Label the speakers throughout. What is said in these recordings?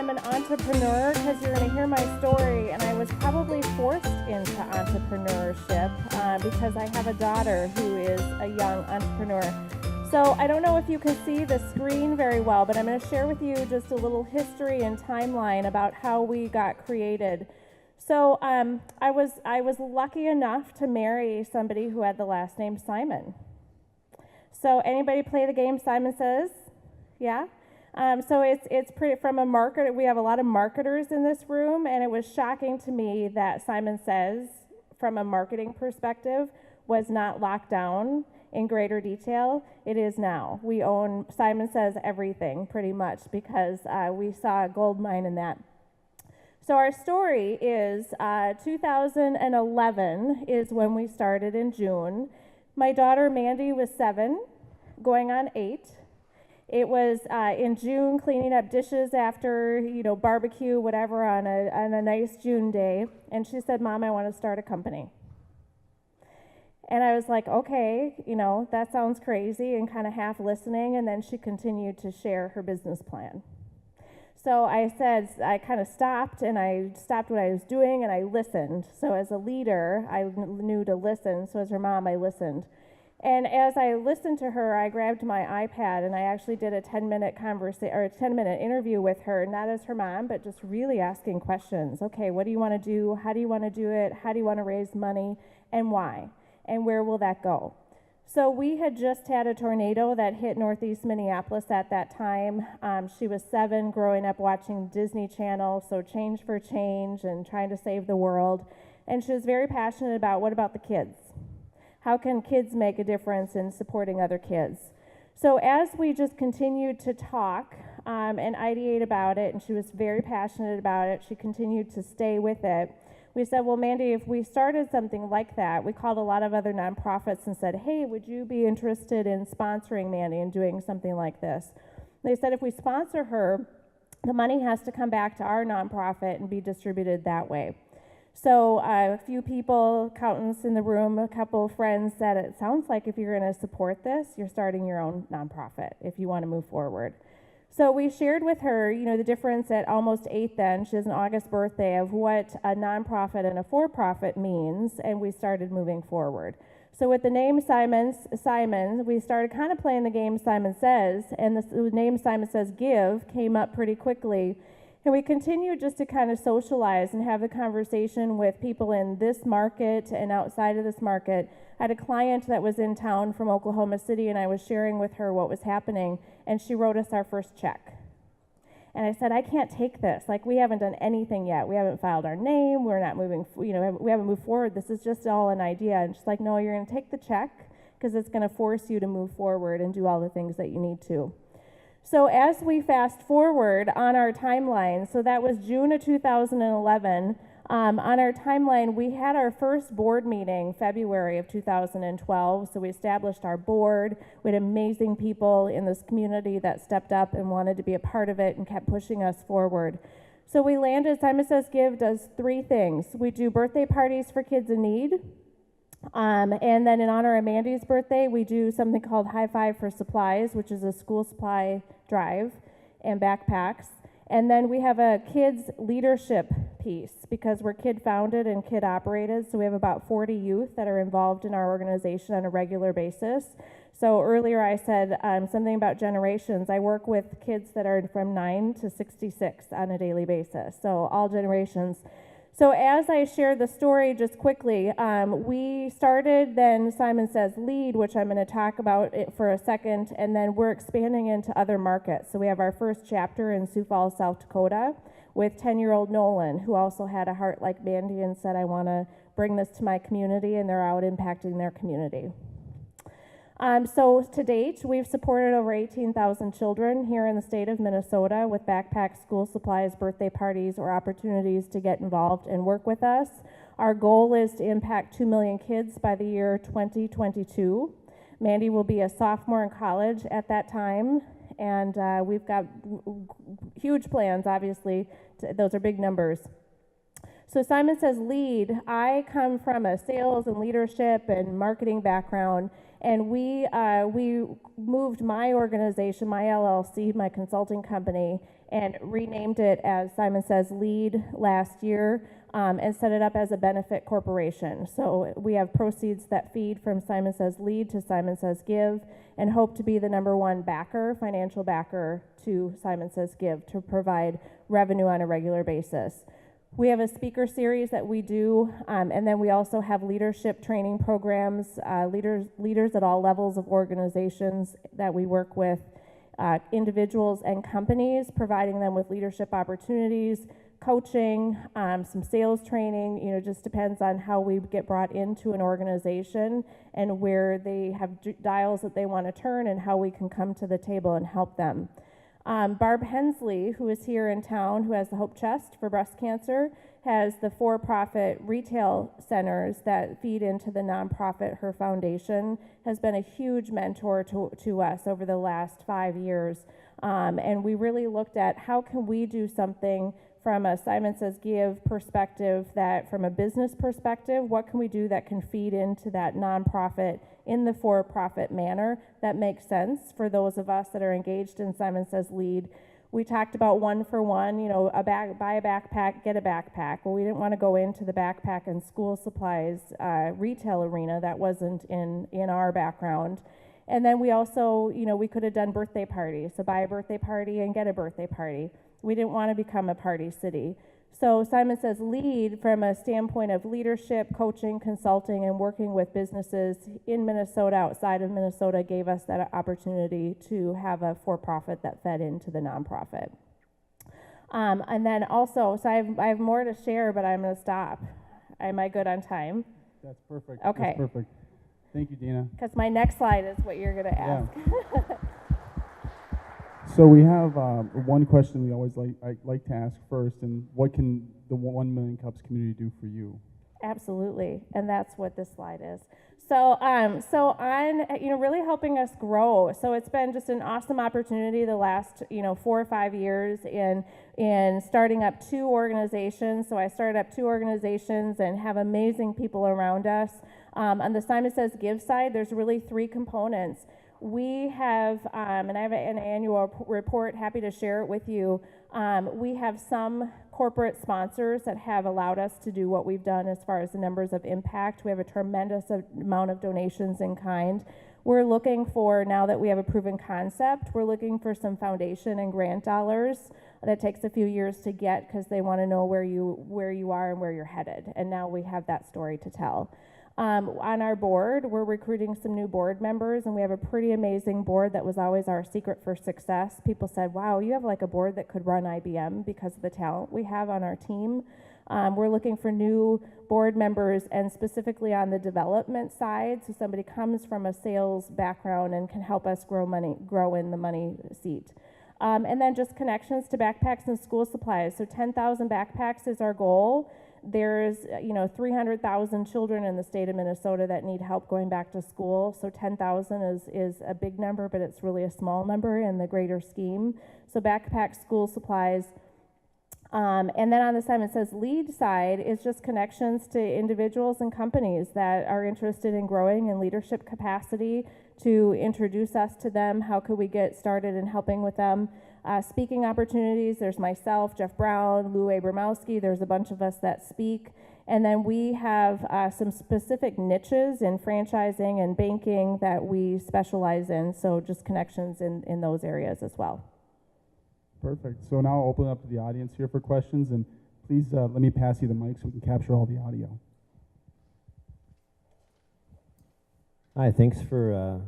Speaker 1: I'm an entrepreneur because you're going to hear my story, and I was probably forced into entrepreneurship because I have a daughter who is a young entrepreneur. So I don't know if you can see the screen very well, but I'm going to share with you just a little history and timeline about how we got created. So I was lucky enough to marry somebody who had the last name Simon. So anybody play the game Simon Says? Yeah? So it's pretty, from a marketer, we have a lot of marketers in this room, and it was shocking to me that Simon Says, from a marketing perspective, was not locked down in greater detail. It is now. We own Simon Says everything, pretty much, because we saw a gold mine in that. So our story is 2011 is when we started in June. My daughter Mandy was 7, going on 8. It was in June, cleaning up dishes after, barbecue, whatever, on a nice June day. And she said, "Mom, I want to start a company." And I was like, okay, that sounds crazy, and kind of half listening. And then she continued to share her business plan. So I kind of stopped, and I stopped what I was doing, and I listened. So as a leader, I knew to listen. So as her mom, I listened. And as I listened to her, I grabbed my iPad, and I actually did a 10-minute a 10-minute interview with her, not as her mom, but just really asking questions. Okay, what do you want to do? How do you want to do it? How do you want to raise money? And why? And where will that go? So we had just had a tornado that hit northeast Minneapolis at that time. She was 7, growing up watching Disney Channel, so Change for Change and trying to save the world. And she was very passionate about, what about the kids? How can kids make a difference in supporting other kids? So as we just continued to talk and ideate about it, and she was very passionate about it, she continued to stay with it. We said, well, Mandy, if we started something like that, we called a lot of other nonprofits and said, hey, would you be interested in sponsoring Mandy and doing something like this? They said, if we sponsor her, the money has to come back to our nonprofit and be distributed that way. So a few people, accountants in the room, a couple of friends said, it sounds like if you're going to support this, you're starting your own nonprofit if you want to move forward. So we shared with her, the difference at almost 8 then, she has an August birthday, of what a nonprofit and a for-profit means, and we started moving forward. So with the name Simon, we started kind of playing the game Simon Says, and the name Simon Says Give came up pretty quickly. And we continued just to kind of socialize and have the conversation with people in this market and outside of this market. I had a client that was in town from Oklahoma City, and I was sharing with her what was happening, and she wrote us our first check. And I said, I can't take this. Like, we haven't done anything yet. We haven't filed our name. We're not moving, we haven't moved forward. This is just all an idea. And she's like, no, you're going to take the check because it's going to force you to move forward and do all the things that you need to. So as we fast forward on our timeline, so that was June of 2011, on our timeline, we had our first board meeting February of 2012, so we established our board. We had amazing people in this community that stepped up and wanted to be a part of it and kept pushing us forward. So we landed, Simon Says Give does 3 things. We do birthday parties for kids in need. And then in honor of Mandy's birthday, we do something called High Five for Supplies, which is a school supply drive and backpacks. And then we have a kids leadership piece because we're kid founded and kid operated. So we have about 40 youth that are involved in our organization on a regular basis. So earlier I said something about generations. I work with kids that are from 9 to 66 on a daily basis. So all generations. So as I share the story just quickly, we started then Simon Says Lead, which I'm going to talk about it for a second, and then we're expanding into other markets. So we have our first chapter in Sioux Falls, South Dakota, with 10-year-old Nolan, who also had a heart like Mandy and said, I want to bring this to my community, and they're out impacting their community. So to date, we've supported over 18,000 children here in the state of Minnesota with backpacks, school supplies, birthday parties, or opportunities to get involved and work with us. Our goal is to impact 2 million kids by the year 2022. Mandy will be a sophomore in college at that time, and we've got huge plans, obviously. Those are big numbers. So Simon Says Lead, I come from a sales and leadership and marketing background, And we moved my organization, my LLC, my consulting company, and renamed it as Simon Says Lead last year, and set it up as a benefit corporation. So we have proceeds that feed from Simon Says Lead to Simon Says Give, and hope to be the #1 backer, financial backer to Simon Says Give, to provide revenue on a regular basis. We have a speaker series that we do, and then we also have leadership training programs, leaders at all levels of organizations that we work with, individuals and companies, providing them with leadership opportunities, coaching, some sales training. Just depends on how we get brought into an organization and where they have dials that they want to turn and how we can come to the table and help them. Barb Hensley, who is here in town, who has the Hope Chest for breast cancer, has the for-profit retail centers that feed into the nonprofit. Her foundation has been a huge mentor to us over the last 5 years. And we really looked at how can we do something from a Simon Says Give perspective, that from a business perspective, what can we do that can feed into that nonprofit in the for-profit manner that makes sense for those of us that are engaged in Simon Says Lead. We talked about 1 for 1, buy a backpack, get a backpack. Well, we didn't want to go into the backpack and school supplies retail arena. That wasn't in our background. And then we also, we could have done birthday parties. So buy a birthday party and get a birthday party. We didn't want to become a party city. So Simon Says Lead, from a standpoint of leadership, coaching, consulting, and working with businesses in Minnesota, outside of Minnesota, gave us that opportunity to have a for-profit that fed into the nonprofit. And then also, so I have more to share, but I'm going to stop. Am I good on time?
Speaker 2: That's perfect.
Speaker 1: Okay.
Speaker 2: That's perfect. Thank you, Dina.
Speaker 1: Because my next slide is what you're going to ask.
Speaker 2: Yeah. So we have one question we always like to ask first, and what can the 1 Million Cups community do for you?
Speaker 1: Absolutely, and that's what this slide is. So on, really helping us grow. So it's been just an awesome opportunity the last, 4 or 5 years in starting up 2 organizations. So I started up 2 organizations and have amazing people around us. On the Simon Says Give side, there's really 3 components. We have, and I have an annual report, happy to share it with you. We have some corporate sponsors that have allowed us to do what we've done as far as the numbers of impact. We have a tremendous amount of donations in kind. We're looking for, now that we have a proven concept, we're looking for some foundation and grant dollars. That takes a few years to get because they want to know where you are and where you're headed. And now we have that story to tell. On our board, we're recruiting some new board members, and we have a pretty amazing board that was always our secret for success. People said, wow, you have like a board that could run IBM because of the talent we have on our team. We're looking for new board members, and specifically on the development side, so somebody comes from a sales background and can help us grow in the money seat. And then just connections to backpacks and school supplies. So 10,000 backpacks is our goal. There's 300,000 children in the state of Minnesota that need help going back to school. So 10,000 is a big number, but it's really a small number in the greater scheme. So backpacks, school supplies. And then on the Simon Says Lead side is just connections to individuals and companies that are interested in growing in leadership capacity, to introduce us to them. How could we get started in helping with them? Speaking opportunities, there's myself, Jeff Brown, Lou Abramowski, there's a bunch of us that speak. And then we have some specific niches in franchising and banking that we specialize in, so just connections in those areas as well.
Speaker 2: Perfect. So now I'll open it up to the audience here for questions, and please let me pass you the mic so we can capture all the audio.
Speaker 3: Hi, thanks for,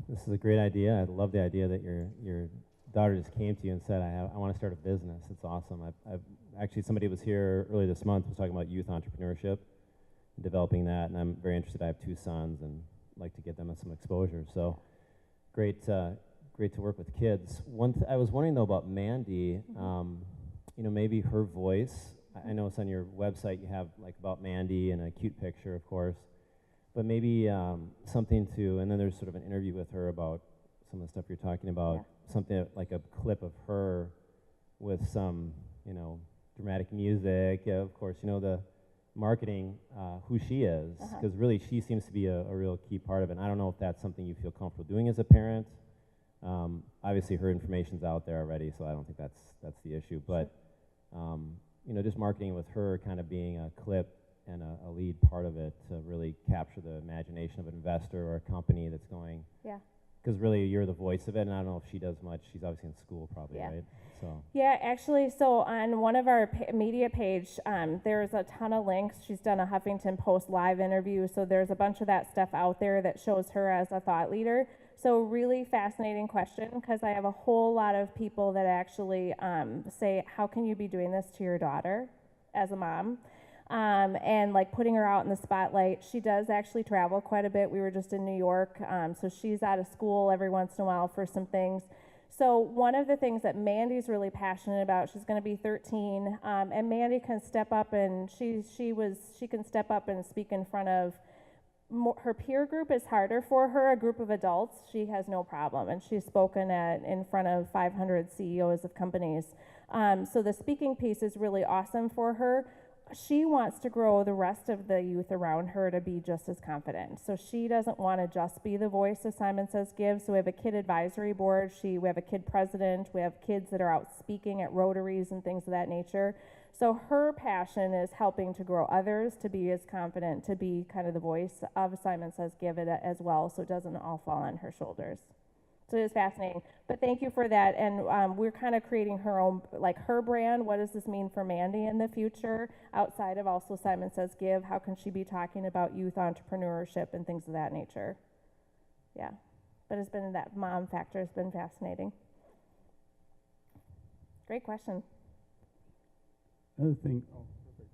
Speaker 3: this is a great idea. I love the idea that your daughter just came to you and said, I want to start a business. It's awesome. I've actually, somebody was here earlier this month, was talking about youth entrepreneurship, and developing that, and I'm very interested. I have 2 sons and like to get them some exposure. So great to work with kids. I was wondering though about Mandy, maybe her voice. I know it's on your website, you have like about Mandy and a cute picture, of course, but maybe something to, and then there's sort of an interview with her about some of the stuff you're talking about, yeah. Something like a clip of her with some, dramatic music. Yeah, of course, the marketing who she is, because really she seems to be a real key part of it. And I don't know if that's something you feel comfortable doing as a parent. Obviously, her information's out there already, so I don't think that's the issue. But you know, just marketing with her kind of being a clip and a lead part of it to really capture the imagination of an investor or a company that's going.
Speaker 1: Yeah.
Speaker 3: Because really, you're the voice of it, and I don't know if she does much. She's obviously in school, probably,
Speaker 1: Yeah.
Speaker 3: right? So.
Speaker 1: Yeah, actually, so on one of our media page, there's a ton of links. She's done a Huffington Post live interview, so there's a bunch of that stuff out there that shows her as a thought leader. So really fascinating question, because I have a whole lot of people that actually say, how can you be doing this to your daughter as a mom? And like putting her out in the spotlight. She does actually travel quite a bit. We were just in New York, so she's out of school every once in a while for some things. So one of the things that Mandy's really passionate about, she's going to be 13, and Mandy can step up and she can step up and speak in front of her peer group. Is harder for her. A group of adults, she has no problem, and she's spoken in front of 500 CEOs of companies. So the speaking piece is really awesome for her. She wants to grow the rest of the youth around her to be just as confident. So she doesn't want to just be the voice of Simon Says Give. So we have a kid advisory board. We have a kid president. We have kids that are out speaking at Rotaries and things of that nature. So her passion is helping to grow others to be as confident, to be kind of the voice of Simon Says Give it as well, so it doesn't all fall on her shoulders. So it is fascinating. But thank you for that. And we're kind of creating her own, like her brand. What does this mean for Mandy in the future outside of also Simon Says Give? How can she be talking about youth entrepreneurship and things of that nature? Yeah. But it's been, that mom factor has been fascinating. Great question.
Speaker 2: Another thing, oh, perfect.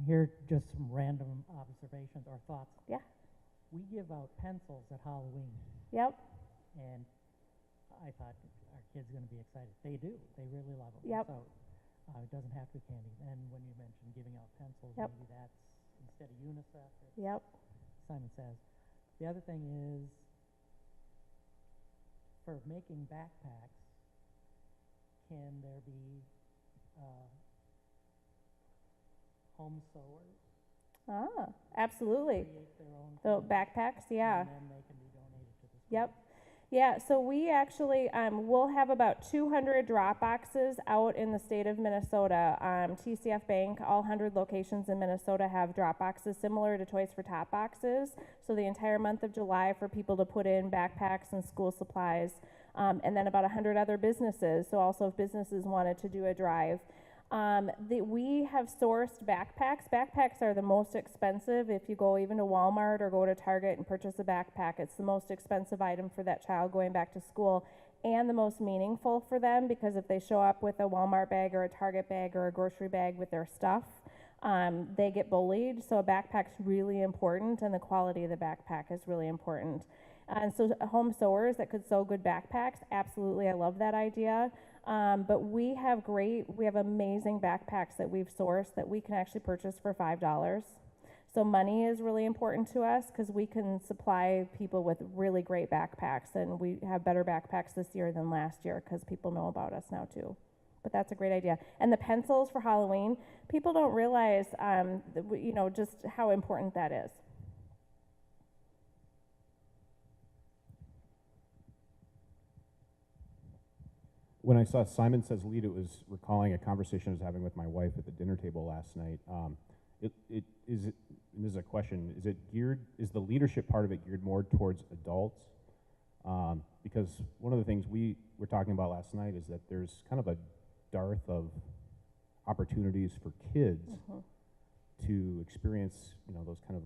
Speaker 4: Here, just some random observations or thoughts.
Speaker 1: Yeah.
Speaker 4: We give out pencils at Halloween,
Speaker 1: Yep.
Speaker 4: and I thought our kids going to be excited. They do. They really love them.
Speaker 1: Yep.
Speaker 4: So it doesn't have to be candy. And when you mentioned giving out pencils,
Speaker 1: Yep.
Speaker 4: maybe that's instead of UNICEF, it's
Speaker 1: Yep.
Speaker 4: Simon Says. The other thing is, for making backpacks, can there be home sewers
Speaker 1: Absolutely.
Speaker 4: create their own
Speaker 1: The
Speaker 4: thing,
Speaker 1: backpacks, yeah.
Speaker 4: and then they can be donated to the school?
Speaker 1: Yep. Yeah, so we actually, we'll have about 200 drop boxes out in the state of Minnesota. TCF Bank, all 100 locations in Minnesota have drop boxes similar to Toys for Tot boxes. So the entire month of July for people to put in backpacks and school supplies. And then about 100 other businesses. So also if businesses wanted to do a drive. We have sourced backpacks. Backpacks are the most expensive. If you go even to Walmart or go to Target and purchase a backpack, it's the most expensive item for that child going back to school, and the most meaningful for them, because if they show up with a Walmart bag or a Target bag or a grocery bag with their stuff, they get bullied. So a backpack's really important, and the quality of the backpack is really important. And so home sewers that could sew good backpacks, absolutely, I love that idea. But we have amazing backpacks that we've sourced that we can actually purchase for $5. So money is really important to us because we can supply people with really great backpacks, and we have better backpacks this year than last year because people know about us now too. But that's a great idea. And the pencils for Halloween, people don't realize, just how important that is.
Speaker 5: When I saw Simon Says Lead, it was recalling a conversation I was having with my wife at the dinner table last night. And this is a question, is the leadership part of it geared more towards adults? Because one of the things we were talking about last night is that there's kind of a dearth of opportunities for kids to experience, those kind of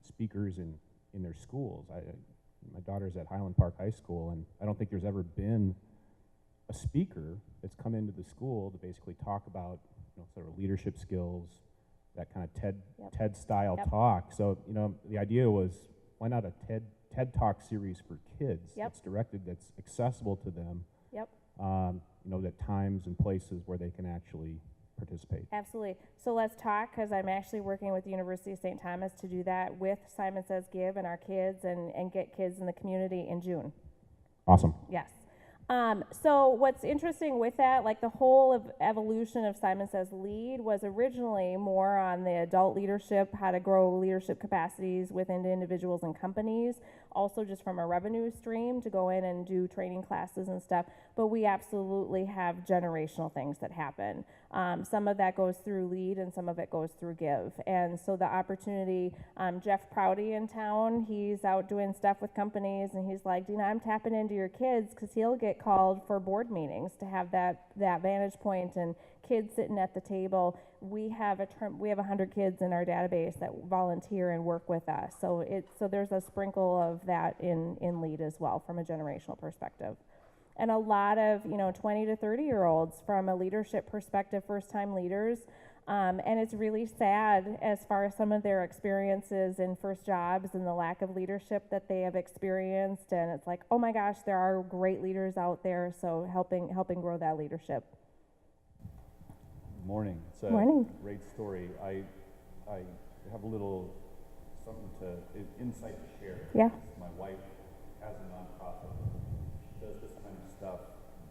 Speaker 5: speakers in their schools. My daughter's at Highland Park High School, and I don't think there's ever been a speaker that's come into the school to basically talk about, sort of leadership skills, that kind of TED style talk. So, the idea was, why not a TED Talk series for kids that's directed, that's accessible to them, at times and places where they can actually participate.
Speaker 1: Absolutely. So let's talk, because I'm actually working with the University of St. Thomas to do that with Simon Says Give and our kids and get kids in the community in June.
Speaker 5: Awesome.
Speaker 1: Yes. So what's interesting with that, like the whole of evolution of Simon Says Lead was originally more on the adult leadership, how to grow leadership capacities within individuals and companies, also just from a revenue stream to go in and do training classes and stuff. But we absolutely have generational things that happen. Some of that goes through Lead and some of it goes through Give. And so the opportunity, Jeff Prouty in town, he's out doing stuff with companies and he's like, Dina, I'm tapping into your kids because he'll get called for board meetings to have that vantage point and kids sitting at the table. We have 100 kids in our database that volunteer and work with us. So there's a sprinkle of that in Lead as well from a generational perspective. And a lot of 20 to 30-year-olds from a leadership perspective, first-time leaders. And it's really sad as far as some of their experiences in first jobs and the lack of leadership that they have experienced. And it's like, oh my gosh, there are great leaders out there. So helping grow that leadership.
Speaker 6: Morning. It's a
Speaker 1: Morning.
Speaker 6: great story. I have a little insight to share.
Speaker 1: Yeah.
Speaker 6: My wife has a nonprofit. She does this kind of stuff,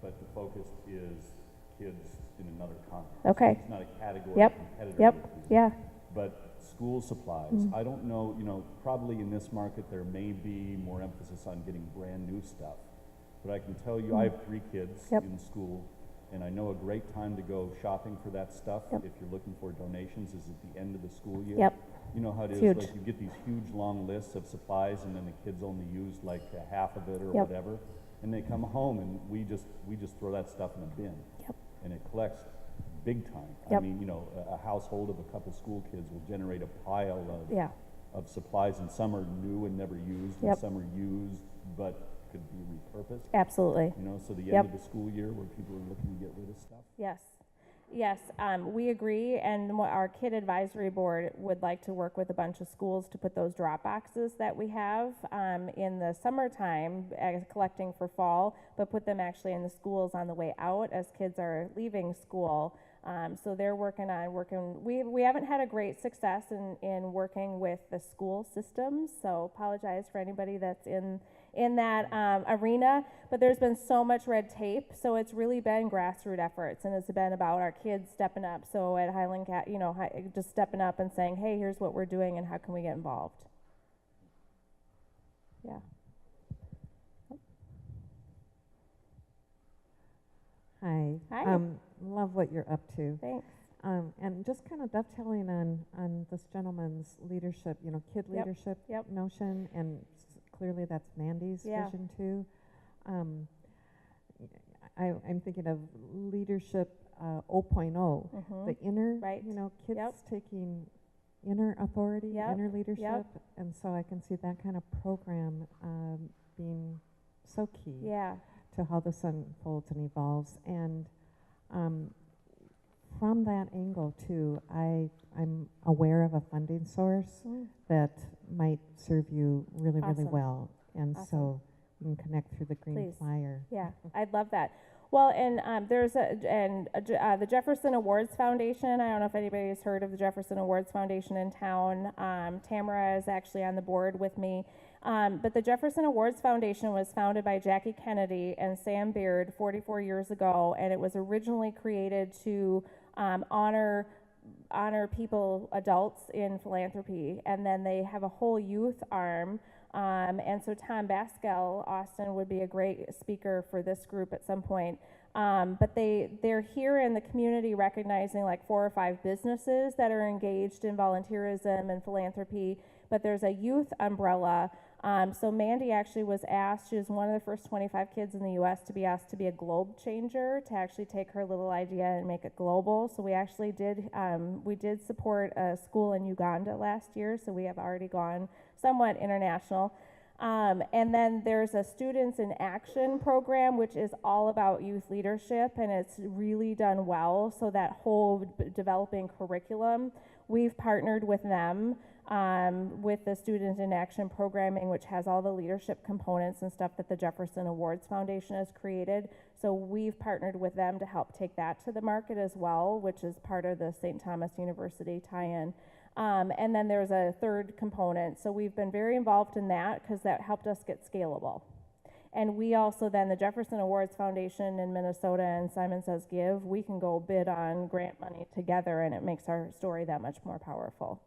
Speaker 6: but the focus is kids in another context.
Speaker 1: Okay.
Speaker 6: It's not a category
Speaker 1: Yep.
Speaker 6: competitor.
Speaker 1: Yep.
Speaker 6: with you.
Speaker 1: Yeah.
Speaker 6: But school supplies, I don't know, probably in this market there may be more emphasis on getting brand new stuff. But I can tell you, I have 3 kids
Speaker 1: Yep.
Speaker 6: in school, and I know a great time to go shopping for that stuff,
Speaker 1: Yep.
Speaker 6: if you're looking for donations, is at the end of the school year.
Speaker 1: Yep.
Speaker 6: You know how it is,
Speaker 1: Huge.
Speaker 6: like you get these huge long lists of supplies, and then the kids only use like a half of it or
Speaker 1: Yep.
Speaker 6: whatever. And they come home and we just throw that stuff in a bin.
Speaker 1: Yep.
Speaker 6: And it collects big time.
Speaker 1: Yep.
Speaker 6: I mean, a household of a couple school kids will generate a pile of
Speaker 1: Yeah.
Speaker 6: of supplies, and some are new and never used, and
Speaker 1: Yep.
Speaker 6: some are used but could be repurposed.
Speaker 1: Absolutely.
Speaker 6: So the
Speaker 1: Yep.
Speaker 6: end of the school year where people are looking to get rid of stuff.
Speaker 1: Yes. Yes, we agree, and our kid advisory board would like to work with a bunch of schools to put those drop boxes that we have in the summertime as collecting for fall, but put them actually in the schools on the way out as kids are leaving school. So they're working. We haven't had a great success in working with the school systems, so apologize for anybody that's in that arena, but there's been so much red tape, so it's really been grassroots efforts, and it's been about our kids stepping up. So at Highland Cat, just stepping up and saying, hey, here's what we're doing and how can we get involved. Yeah.
Speaker 7: Hi.
Speaker 1: Hi.
Speaker 7: Love what you're up to.
Speaker 1: Thanks.
Speaker 7: And just kind of dovetailing on this gentleman's leadership, kid
Speaker 1: Yep.
Speaker 7: leadership
Speaker 1: Yep.
Speaker 7: notion, and clearly that's Mandy's
Speaker 1: Yeah.
Speaker 7: vision too. I'm thinking of leadership 0.0,
Speaker 1: Mhm.
Speaker 7: the inner,
Speaker 1: Right.
Speaker 7: kids
Speaker 1: Yep.
Speaker 7: taking inner authority,
Speaker 1: Yep.
Speaker 7: inner leadership,
Speaker 1: Yep.
Speaker 7: and so I can see that kind of program being so key
Speaker 1: Yeah.
Speaker 7: to how this unfolds and evolves. And from that angle too, I'm aware of a funding source
Speaker 1: Mm.
Speaker 7: that might serve you really, really
Speaker 1: Awesome.
Speaker 7: well. And
Speaker 1: Awesome.
Speaker 7: so you can connect through the green
Speaker 1: Please.
Speaker 7: flyer.
Speaker 1: Yeah, I'd love that. Well, and the Jefferson Awards Foundation. I don't know if anybody's heard of the Jefferson Awards Foundation in town. Tamara is actually on the board with me. But the Jefferson Awards Foundation was founded by Jackie Kennedy and Sam Beard 44 years ago, and it was originally created to honor people, adults in philanthropy, and then they have a whole youth arm. And so Tom Baskell, Austin, would be a great speaker for this group at some point. But they're here in the community recognizing like 4 or 5 businesses that are engaged in volunteerism and philanthropy, but there's a youth umbrella. So Mandy actually was asked, she was one of the first 25 kids in the US to be asked to be a globe changer, to actually take her little idea and make it global. So we actually did support a school in Uganda last year, so we have already gone somewhat international. And then there's a Students in Action program, which is all about youth leadership, and it's really done well. So that whole developing curriculum, we've partnered with them with the Student in Action programming, which has all the leadership components and stuff that the Jefferson Awards Foundation has created. So we've partnered with them to help take that to the market as well, which is part of the St. Thomas University tie-in. And then there's a third component. So we've been very involved in that because that helped us get scalable. And we also then, the Jefferson Awards Foundation in Minnesota and Simon Says Give, we can go bid on grant money together, and it makes our story that much more powerful.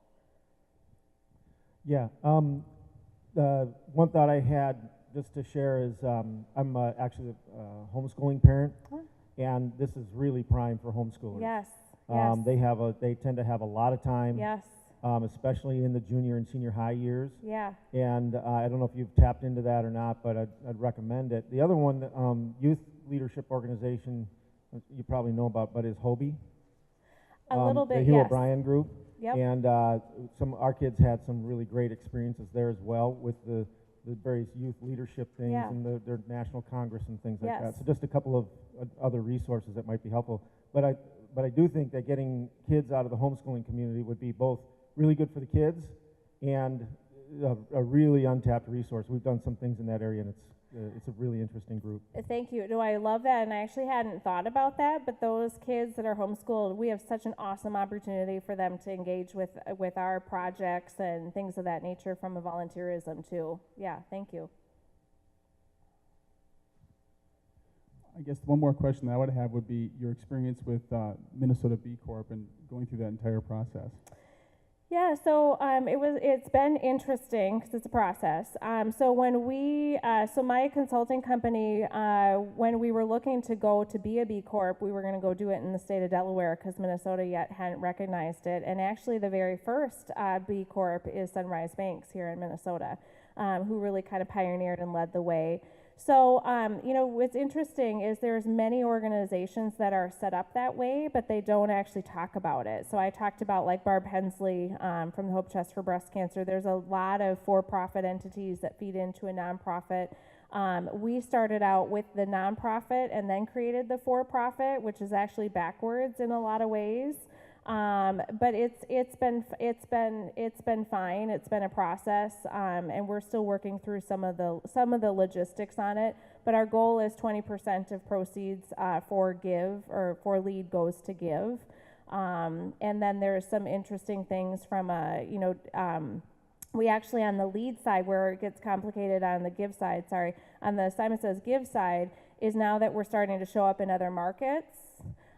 Speaker 8: Yeah. The one thought I had just to share is I'm actually a homeschooling parent, and this is really prime for homeschoolers.
Speaker 1: Yes. Yes.
Speaker 8: They tend to have a lot of time,
Speaker 1: Yes.
Speaker 8: especially in the junior and senior high years.
Speaker 1: Yeah.
Speaker 8: And I don't know if you've tapped into that or not, but I'd recommend it. The other one, youth leadership organization, you probably know about, but is Hobie.
Speaker 1: A little bit,
Speaker 8: the Hugh
Speaker 1: yes.
Speaker 8: O'Brien group.
Speaker 1: Yep.
Speaker 8: And our kids had some really great experiences there as well with the various youth leadership things
Speaker 1: Yeah.
Speaker 8: and their national congress and things like
Speaker 1: Yes.
Speaker 8: that. So just a couple of other resources that might be helpful. But I do think that getting kids out of the homeschooling community would be both really good for the kids and a really untapped resource. We've done some things in that area, and it's a really interesting group.
Speaker 1: Thank you. No, I love that, and I actually hadn't thought about that, but those kids that are homeschooled, we have such an awesome opportunity for them to engage with our projects and things of that nature from a volunteerism too. Yeah, thank you.
Speaker 2: I guess one more question that I would have would be your experience with Minnesota B Corp and going through that entire process.
Speaker 1: Yeah, so it's been interesting because it's a process. So my consulting company, when we were looking to go to be a B Corp, we were going to go do it in the state of Delaware because Minnesota yet hadn't recognized it. And actually, the very first B Corp is Sunrise Banks here in Minnesota, who really kind of pioneered and led the way. So, what's interesting is there's many organizations that are set up that way, but they don't actually talk about it. So I talked about like Barb Hensley from the Hope Chest for Breast Cancer. There's a lot of for-profit entities that feed into a nonprofit. We started out with the nonprofit and then created the for-profit, which is actually backwards in a lot of ways. But it's been fine. It's been a process, and we're still working through some of the logistics on it. But our goal is 20% of proceeds for Give or for Lead goes to Give, and then there's some interesting things from we actually on the Lead side where it gets complicated on the Give side. On the Simon Says Give side is now that we're starting to show up in other markets.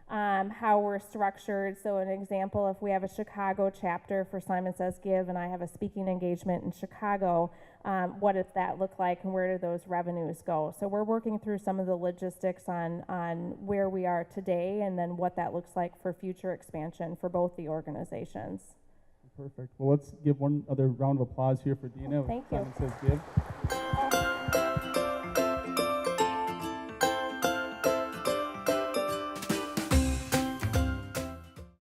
Speaker 1: How we're structured. So an example, if we have a Chicago chapter for Simon Says Give and I have a speaking engagement in Chicago, what does that look like and where do those revenues go? So we're working through some of the logistics on where we are today and then what that looks like for future expansion for both the organizations.
Speaker 2: Perfect. Well, let's give one other round of applause here for Dina.
Speaker 1: Thank you.
Speaker 2: Simon Says Give.